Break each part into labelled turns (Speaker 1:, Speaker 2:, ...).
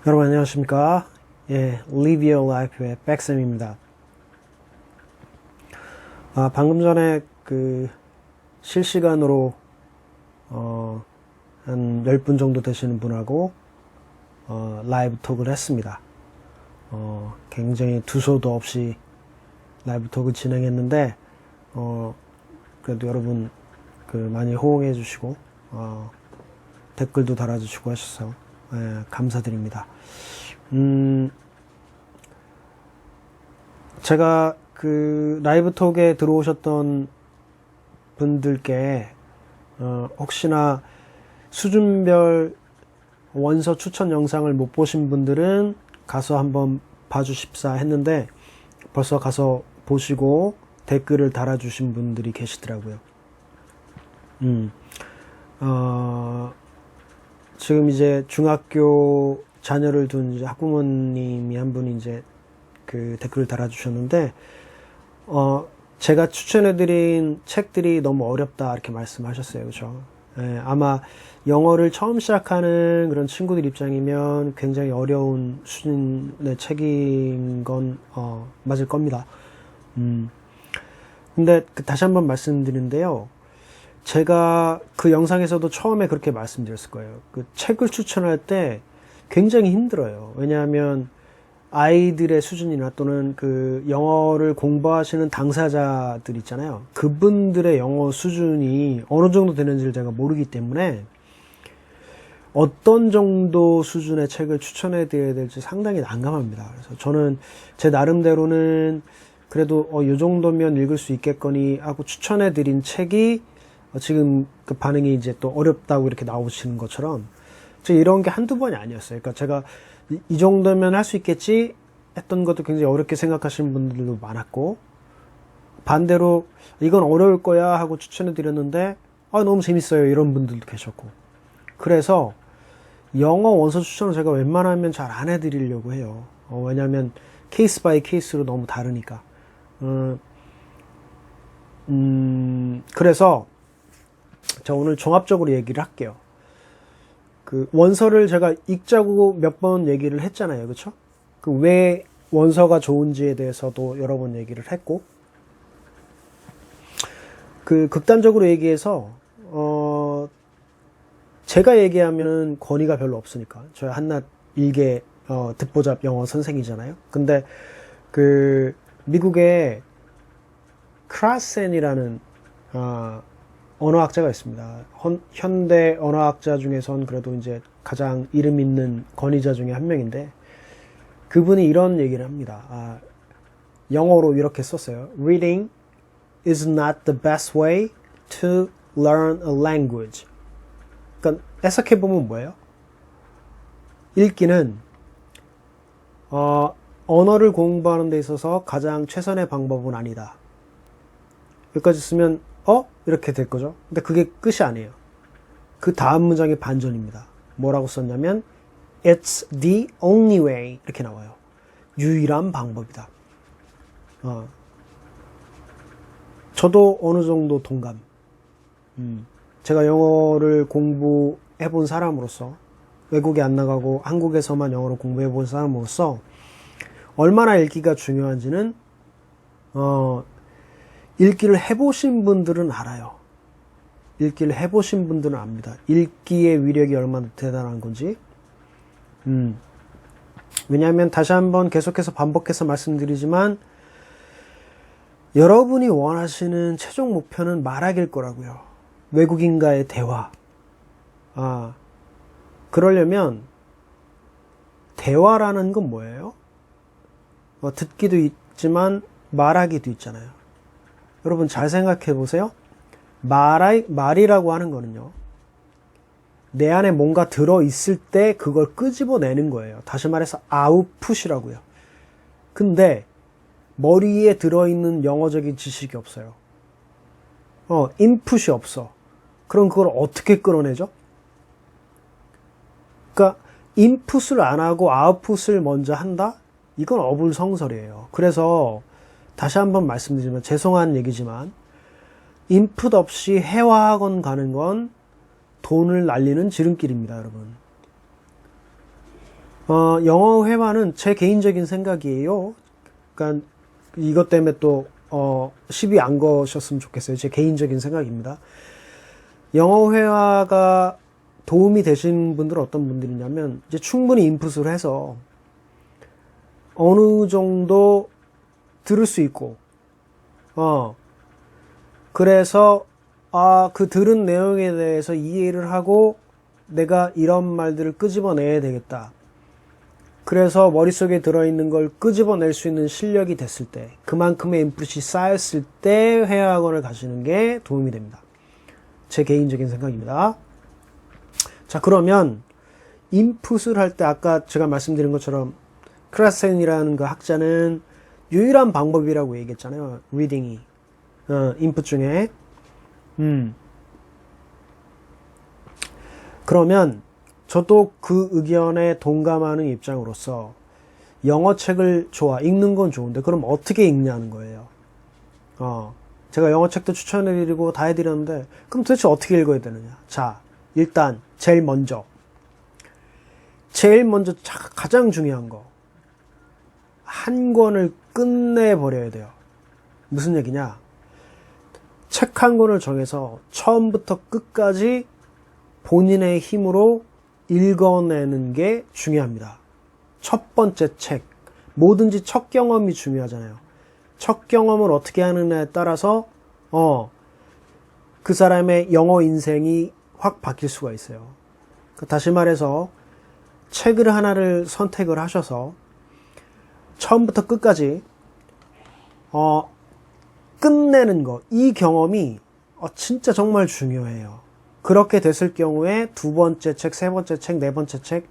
Speaker 1: 여러분 안녕하십니까? Live Your Life의 백쌤입니다. 방금 전에 실시간으로 한 10분 정도 되시는 분하고 라이브 톡을 했습니다. 굉장히 두서도 없이 라이브 톡을 진행했는데 그래도 여러분 많이 호응해 주시고 댓글도 달아주시고 하셔서 감사드립니다. 제가 라이브 톡에 들어오셨던 분들께 혹시나 수준별 원서 추천 영상을 못 보신 분들은 가서 한번 봐주십사 했는데 벌써 가서 보시고 댓글을 달아주신 분들이 계시더라고요. 지금 이제 중학교 자녀를 둔 이제 학부모님이 한 분이 이제 댓글을 달아주셨는데, 제가 추천해드린 책들이 너무 어렵다 이렇게 말씀하셨어요. 그죠? 아마 영어를 처음 시작하는 그런 친구들 입장이면 굉장히 어려운 수준의 책인 건 맞을 겁니다. 근데 다시 한번 말씀드리는데요. 제가 그 영상에서도 처음에 그렇게 말씀드렸을 거예요. 책을 추천할 때 굉장히 힘들어요. 왜냐하면 아이들의 수준이나 또는 영어를 공부하시는 당사자들 있잖아요. 그분들의 영어 수준이 어느 정도 되는지를 제가 모르기 때문에 어떤 정도 수준의 책을 추천해 드려야 될지 상당히 난감합니다. 그래서 저는 제 나름대로는 그래도 이 정도면 읽을 수 있겠거니 하고 추천해 드린 책이 지금 반응이 이제 또 어렵다고 이렇게 나오시는 것처럼 이런 게 한두 번이 아니었어요. 그러니까 제가 이 정도면 할 수 있겠지 했던 것도 굉장히 어렵게 생각하시는 분들도 많았고, 반대로 이건 어려울 거야 하고 추천해 드렸는데 너무 재밌어요 이런 분들도 계셨고, 그래서 영어 원서 추천을 제가 웬만하면 잘 안 해드리려고 해요. 왜냐하면 케이스 바이 케이스로 너무 다르니까. 그래서 자, 오늘 종합적으로 얘기를 할게요. 원서를 제가 읽자고 몇 번 얘기를 했잖아요. 그쵸? 왜 원서가 좋은지에 대해서도 여러 번 얘기를 했고, 극단적으로 얘기해서, 제가 얘기하면은 권위가 별로 없으니까. 저희 한낱 일개, 듣보잡 영어 선생이잖아요. 근데, 미국의 크라센이라는, 언어학자가 있습니다. 현대 언어학자 중에선 그래도 이제 가장 이름 있는 권위자 중에 한 명인데, 그분이 이런 얘기를 합니다. 영어로 이렇게 썼어요. Reading is not the best way to learn a language. 그러니까 해석해보면 뭐예요? 읽기는 언어를 공부하는 데 있어서 가장 최선의 방법은 아니다. 여기까지 쓰면 이렇게 될 거죠. 근데 그게 끝이 아니에요. 그 다음 문장이 반전입니다. 뭐라고 썼냐면 It's the only way 이렇게 나와요. 유일한 방법이다. 저도 어느 정도 동감. 제가 영어를 공부해 본 사람으로서, 외국에 안 나가고 한국에서만 영어를 공부해 본 사람으로서 얼마나 읽기가 중요한지는 읽기를 해보신 분들은 알아요. 읽기를 해보신 분들은 압니다. 읽기의 위력이 얼마나 대단한 건지. 왜냐하면 다시 한번 계속해서 반복해서 말씀드리지만 여러분이 원하시는 최종 목표는 말하기일 거라고요. 외국인과의 대화. 그러려면 대화라는 건 뭐예요? 듣기도 있지만 말하기도 있잖아요. 여러분 잘 생각해 보세요. 말이라고 하는 거는요, 내 안에 뭔가 들어있을 때 그걸 끄집어내는 거예요. 다시 말해서 아웃풋이라고요. 근데 머리에 들어있는 영어적인 지식이 없어요. 인풋이 없어. 그럼 그걸 어떻게 끌어내죠? 그러니까 인풋을 안 하고 아웃풋을 먼저 한다? 이건 어불성설이에요. 그래서 다시 한번 말씀드리면 죄송한 얘기지만 인풋 없이 해화학원 가는 건 돈을 날리는 지름길입니다, 여러분. 영어 회화는 제 개인적인 생각이에요. 그러니까 이것 때문에 또 시비 안 거셨으면 좋겠어요. 제 개인적인 생각입니다. 영어 회화가 도움이 되신 분들은 어떤 분들이냐면 이제 충분히 인풋을 해서 어느 정도 들을 수 있고 그래서 그 들은 내용에 대해서 이해를 하고 내가 이런 말들을 끄집어내야 되겠다. 그래서 머릿속에 들어있는 걸 끄집어낼 수 있는 실력이 됐을 때, 그만큼의 인풋이 쌓였을 때 회화학원을 가시는 게 도움이 됩니다. 제 개인적인 생각입니다. 자, 그러면 인풋을 할 때 아까 제가 말씀드린 것처럼 크라센이라는 그 학자는 유일한 방법이라고 얘기했잖아요. 리딩이. 인풋 중에. 그러면 저도 그 의견에 동감하는 입장으로서 영어 책을 읽는 건 좋은데 그럼 어떻게 읽냐는 거예요. 제가 영어 책도 추천해드리고 다 해드렸는데 그럼 도대체 어떻게 읽어야 되느냐. 자, 일단 제일 먼저 가장 중요한 거 한 권을 끝내버려야 돼요. 무슨 얘기냐. 책 한 권을 정해서 처음부터 끝까지 본인의 힘으로 읽어내는 게 중요합니다. 첫 번째 책. 뭐든지 첫 경험이 중요하잖아요. 첫 경험을 어떻게 하느냐에 따라서 그 사람의 영어 인생이 확 바뀔 수가 있어요. 다시 말해서 책을 하나를 선택을 하셔서 처음부터 끝까지 끝내는 거, 이 경험이 진짜 정말 중요해요. 그렇게 됐을 경우에 두 번째 책, 세 번째 책, 네 번째 책,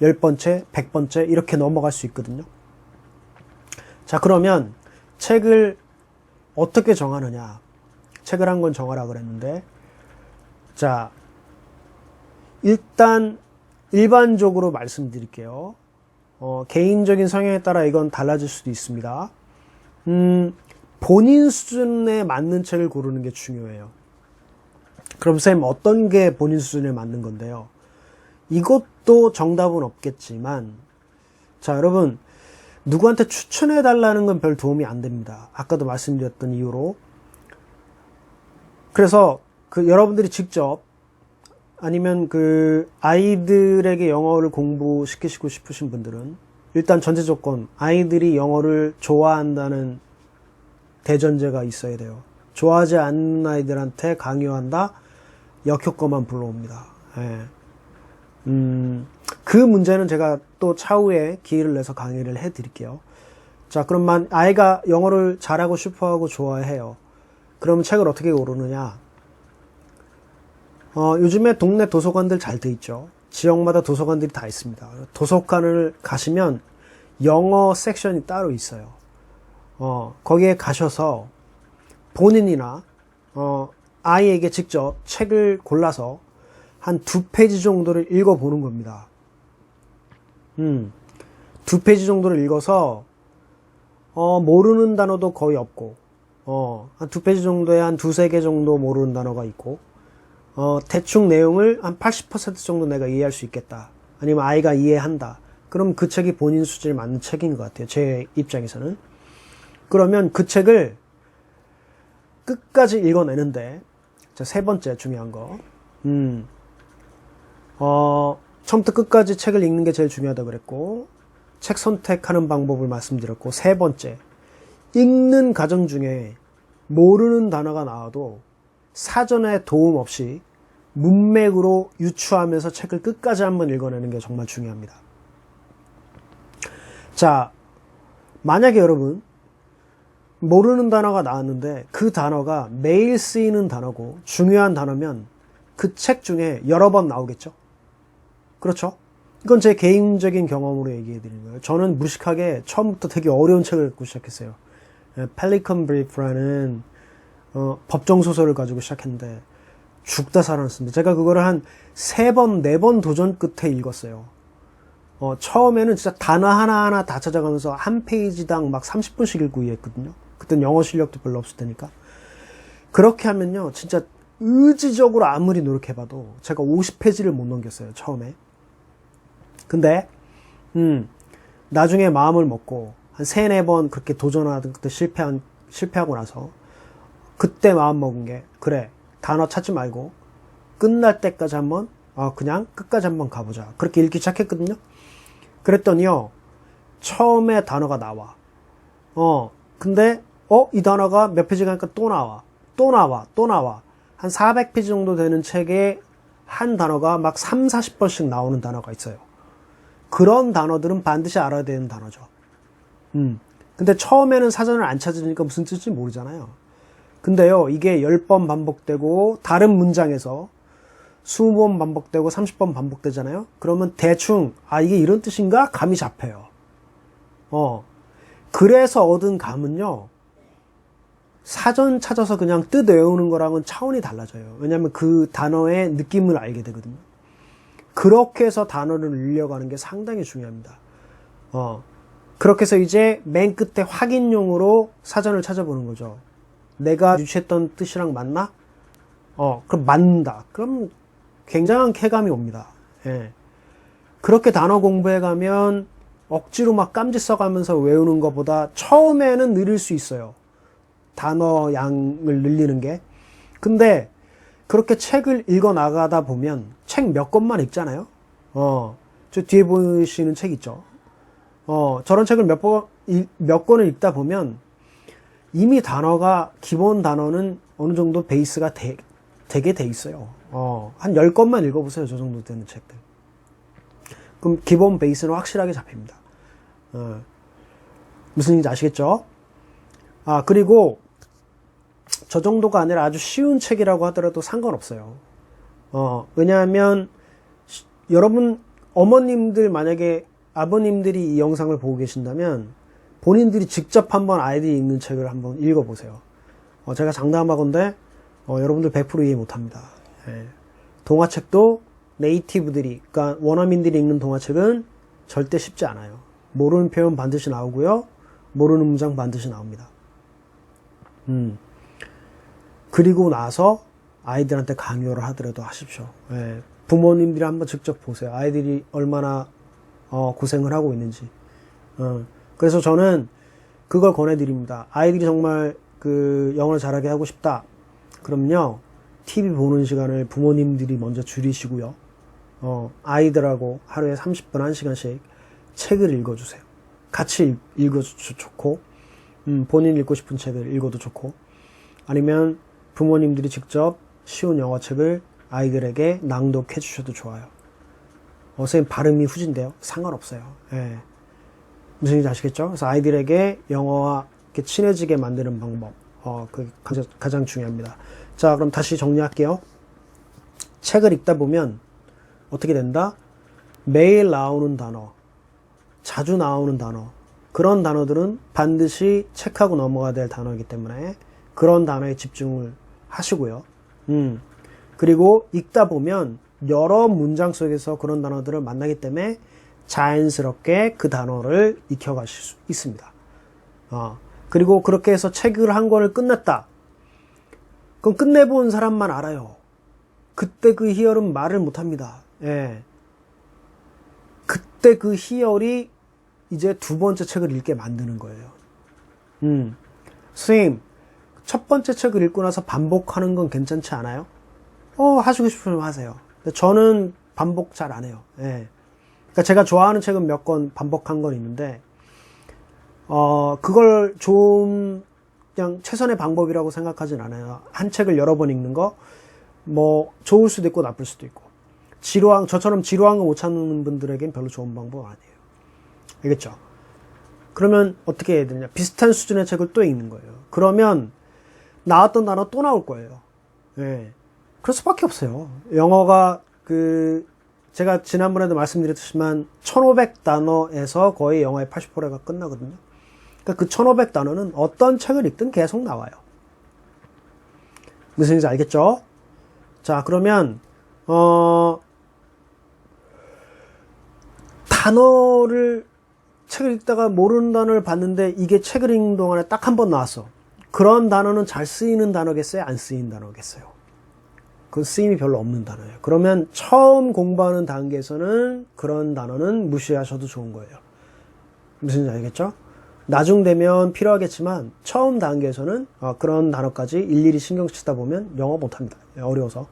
Speaker 1: 10번째, 100번째 이렇게 넘어갈 수 있거든요. 자, 그러면 책을 어떻게 정하느냐. 책을 한 권 정하라 그랬는데, 자, 일단 일반적으로 말씀드릴게요. 개인적인 성향에 따라 이건 달라질 수도 있습니다. 본인 수준에 맞는 책을 고르는 게 중요해요. 그럼 쌤, 어떤 게 본인 수준에 맞는 건데요? 이것도 정답은 없겠지만, 자, 여러분, 누구한테 추천해 달라는 건 별 도움이 안 됩니다. 아까도 말씀드렸던 이유로. 그래서 여러분들이 직접 아니면 아이들에게 영어를 공부시키시고 싶으신 분들은 일단 전제 조건, 아이들이 영어를 좋아한다는 대전제가 있어야 돼요. 좋아하지 않는 아이들한테 강요한다? 역효과만 불러옵니다. 예. 그 문제는 제가 또 차후에 기회를 내서 강의를 해드릴게요. 자, 그럼 아이가 영어를 잘하고 싶어하고 좋아해요. 그럼 책을 어떻게 고르느냐? 요즘에 동네 도서관들 잘 돼 있죠. 지역마다 도서관들이 다 있습니다. 도서관을 가시면 영어 섹션이 따로 있어요. 거기에 가셔서 본인이나 아이에게 직접 책을 골라서 한 2페이지 정도를 읽어보는 겁니다. 2페이지 정도를 읽어서 모르는 단어도 거의 없고 한 2페이지 정도에 한 2-3개 정도 모르는 단어가 있고 대충 내용을 한 80% 정도 내가 이해할 수 있겠다. 아니면 아이가 이해한다. 그럼 그 책이 본인 수준에 맞는 책인 것 같아요. 제 입장에서는. 그러면 그 책을 끝까지 읽어내는데, 자, 세 번째 중요한 거. 처음부터 끝까지 책을 읽는 게 제일 중요하다고 그랬고, 책 선택하는 방법을 말씀드렸고, 세 번째. 읽는 과정 중에 모르는 단어가 나와도 사전에 도움 없이 문맥으로 유추하면서 책을 끝까지 한번 읽어내는 게 정말 중요합니다. 자, 만약에 여러분 모르는 단어가 나왔는데 그 단어가 매일 쓰이는 단어고 중요한 단어면 그 책 중에 여러 번 나오겠죠? 그렇죠? 이건 제 개인적인 경험으로 얘기해 드리는 거예요. 저는 무식하게 처음부터 되게 어려운 책을 읽고 시작했어요. 펠리컨 브리프라는 법정소설을 가지고 시작했는데 죽다 살아났습니다. 제가 그거를 한 3번, 4번 도전 끝에 읽었어요. 처음에는 진짜 단어 하나하나 다 찾아가면서 한 페이지당 막 30분씩 읽고 이랬거든요. 그땐 영어 실력도 별로 없을 테니까. 그렇게 하면요, 진짜 의지적으로 아무리 노력해봐도 제가 50페이지를 못 넘겼어요, 처음에. 근데 나중에 마음을 먹고 한 3-4번 그렇게 도전하던 그때 실패하고 나서 그때 마음 먹은 게, 그래, 단어 찾지 말고 끝날 때까지 한번 그냥 끝까지 한번 가보자. 그렇게 읽기 시작했거든요. 그랬더니요, 처음에 단어가 나와. 근데 이 단어가 몇 페이지 가니까 또 나와. 한 400페이지 정도 되는 책에 한 단어가 막 30-40번씩 나오는 단어가 있어요. 그런 단어들은 반드시 알아야 되는 단어죠. 근데 처음에는 사전을 안 찾으니까 무슨 뜻인지 모르잖아요. 근데요, 이게 10번 반복되고 다른 문장에서 20번 반복되고 30번 반복되잖아요. 그러면 대충 이게 이런 뜻인가? 감이 잡혀요. 그래서 얻은 감은요, 사전 찾아서 그냥 뜻 외우는 거랑은 차원이 달라져요. 왜냐하면 그 단어의 느낌을 알게 되거든요. 그렇게 해서 단어를 늘려가는 게 상당히 중요합니다. 그렇게 해서 이제 맨 끝에 확인용으로 사전을 찾아보는 거죠. 내가 유추했던 뜻이랑 맞나? 그럼 맞는다. 그럼 굉장한 쾌감이 옵니다. 예. 그렇게 단어 공부해 가면 억지로 막 깜지 써가면서 외우는 것보다 처음에는 느릴 수 있어요. 단어 양을 늘리는 게. 근데 그렇게 책을 읽어 나가다 보면 책 몇 권만 읽잖아요. 저 뒤에 보시는 책 있죠. 저런 책을 몇 권을 읽다 보면 이미 단어가, 기본 단어는 어느 정도 베이스가 되게 돼 있어요. 한 10권만 읽어보세요. 저 정도 되는 책들. 그럼 기본 베이스는 확실하게 잡힙니다. 무슨 얘기인지 아시겠죠? 그리고 저 정도가 아니라 아주 쉬운 책이라고 하더라도 상관없어요. 왜냐하면 여러분 어머님들, 만약에 아버님들이 이 영상을 보고 계신다면 본인들이 직접 한번 아이들이 읽는 책을 한번 읽어보세요. 제가 장담하건대 여러분들 100% 이해 못합니다. 예. 동화책도 네이티브들이, 그러니까 원어민들이 읽는 동화책은 절대 쉽지 않아요. 모르는 표현 반드시 나오고요, 모르는 문장 반드시 나옵니다. 그리고 나서 아이들한테 강요를 하더라도 하십시오. 예. 부모님들이 한번 직접 보세요. 아이들이 얼마나 고생을 하고 있는지. 그래서 저는 그걸 권해드립니다. 아이들이 정말 영어를 잘하게 하고 싶다. 그럼요, TV 보는 시간을 부모님들이 먼저 줄이시고요. 아이들하고 하루에 30분 1시간씩 책을 읽어주세요. 같이 읽어도 좋고, 본인 읽고 싶은 책을 읽어도 좋고, 아니면 부모님들이 직접 쉬운 영어책을 아이들에게 낭독해 주셔도 좋아요. 선생님 발음이 후진데요? 상관없어요. 예. 무슨 얘기인지 아시겠죠? 그래서 아이들에게 영어와 이렇게 친해지게 만드는 방법, 그게 가장 중요합니다. 자, 그럼 다시 정리할게요. 책을 읽다 보면 어떻게 된다? 매일 나오는 단어, 자주 나오는 단어, 그런 단어들은 반드시 체크하고 넘어가야 될 단어이기 때문에 그런 단어에 집중을 하시고요. 그리고 읽다 보면 여러 문장 속에서 그런 단어들을 만나기 때문에 자연스럽게 그 단어를 익혀가실 수 있습니다. 그리고 그렇게 해서 책을 한 권을 끝냈다. 그럼 끝내본 사람만 알아요. 그때 그 희열은 말을 못합니다. 예. 그때 그 희열이 이제 두 번째 책을 읽게 만드는 거예요. 선생님, 첫 번째 책을 읽고 나서 반복하는 건 괜찮지 않아요? 하시고 싶으면 하세요. 근데 저는 반복 잘 안 해요. 예. 그러니까 제가 좋아하는 책은 몇 권 반복한 건 있는데, 그걸 좀 그냥 최선의 방법이라고 생각하진 않아요. 한 책을 여러 번 읽는 거, 뭐 좋을 수도 있고 나쁠 수도 있고, 저처럼 지루한 거 못 찾는 분들에겐 별로 좋은 방법 아니에요. 알겠죠? 그러면 어떻게 해야 되냐? 비슷한 수준의 책을 또 읽는 거예요. 그러면 나왔던 단어 또 나올 거예요. 예. 그럴 수밖에 없어요. 영어가 제가 지난번에도 말씀드렸지만 1500단어에서 거의 영어의 80%가 끝나거든요. 그러니까 그 1500단어는 어떤 책을 읽든 계속 나와요. 무슨 얘기인지 알겠죠? 자, 그러면 책을 읽다가 모르는 단어를 봤는데 이게 책을 읽는 동안에 딱 한 번 나왔어. 그런 단어는 잘 쓰이는 단어겠어요? 안 쓰이는 단어겠어요? 그 쓰임이 별로 없는 단어예요. 그러면 처음 공부하는 단계에서는 그런 단어는 무시하셔도 좋은 거예요. 무슨 말인지 알겠죠? 나중 되면 필요하겠지만 처음 단계에서는 그런 단어까지 일일이 신경 쓰다 보면 영어 못합니다. 어려워서.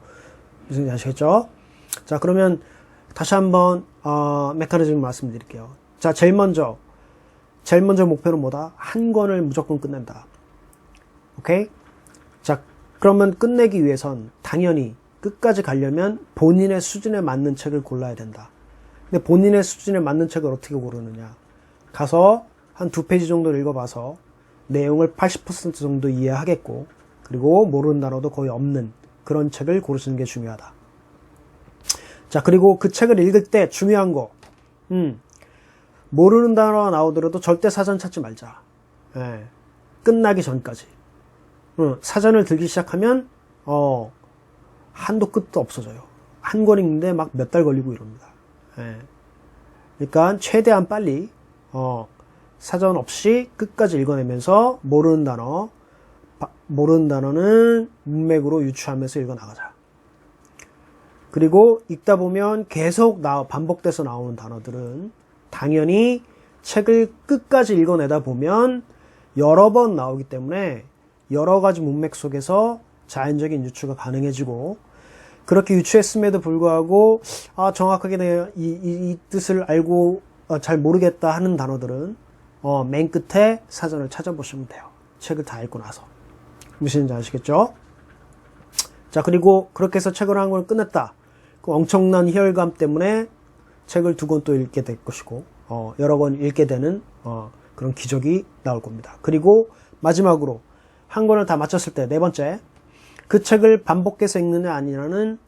Speaker 1: 무슨 말인지 아시겠죠? 자, 그러면 다시 한번 메커니즘 말씀드릴게요. 자, 제일 먼저 목표는 뭐다? 한 권을 무조건 끝낸다. 오케이? 자, 그러면 끝내기 위해선 당연히 끝까지 가려면 본인의 수준에 맞는 책을 골라야 된다. 근데 본인의 수준에 맞는 책을 어떻게 고르느냐? 가서 한 2페이지 정도 읽어봐서 내용을 80% 정도 이해하겠고, 그리고 모르는 단어도 거의 없는 그런 책을 고르시는 게 중요하다. 자, 그리고 그 책을 읽을 때 중요한 거, 모르는 단어가 나오더라도 절대 사전 찾지 말자. 예, 끝나기 전까지. 사전을 들기 시작하면 한도 끝도 없어져요. 한 권 읽는데 막 몇 달 걸리고 이럽니다. 예. 그러니까 최대한 빨리 사전 없이 끝까지 읽어내면서 모르는 단어는 문맥으로 유추하면서 읽어나가자. 그리고 읽다 보면 계속 반복돼서 나오는 단어들은 당연히 책을 끝까지 읽어내다 보면 여러 번 나오기 때문에 여러 가지 문맥 속에서 자연적인 유추가 가능해지고, 그렇게 유추했음에도 불구하고 정확하게 내가 이 뜻을 알고 잘 모르겠다 하는 단어들은 맨 끝에 사전을 찾아보시면 돼요. 책을 다 읽고 나서. 무슨 말인지 아시겠죠? 자, 그리고 그렇게 해서 책을 한 권을 끝냈다. 그 엄청난 희열감 때문에 책을 2권 또 읽게 될 것이고, 여러 권 읽게 되는 그런 기적이 나올 겁니다. 그리고 마지막으로 한 권을 다 마쳤을 때, 4번째, 그 책을 반복해서 읽느냐 아니냐는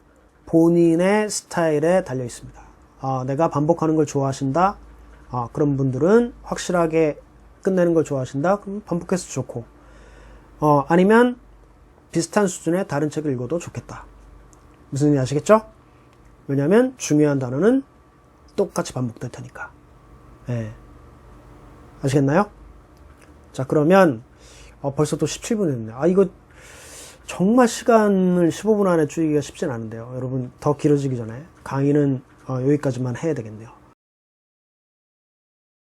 Speaker 1: 본인의 스타일에 달려 있습니다. 내가 반복하는 걸 좋아하신다. 그런 분들은 확실하게 끝내는 걸 좋아하신다. 그럼 반복해서 좋고, 아니면 비슷한 수준의 다른 책을 읽어도 좋겠다. 무슨 얘기 아시겠죠? 왜냐하면 중요한 단어는 똑같이 반복될 테니까. 네. 아시겠나요? 자, 그러면 벌써 또 17분 됐네요. 이거 정말 시간을 15분 안에 줄이기가 쉽진 않은데요. 여러분, 더 길어지기 전에 강의는 여기까지만 해야 되겠네요.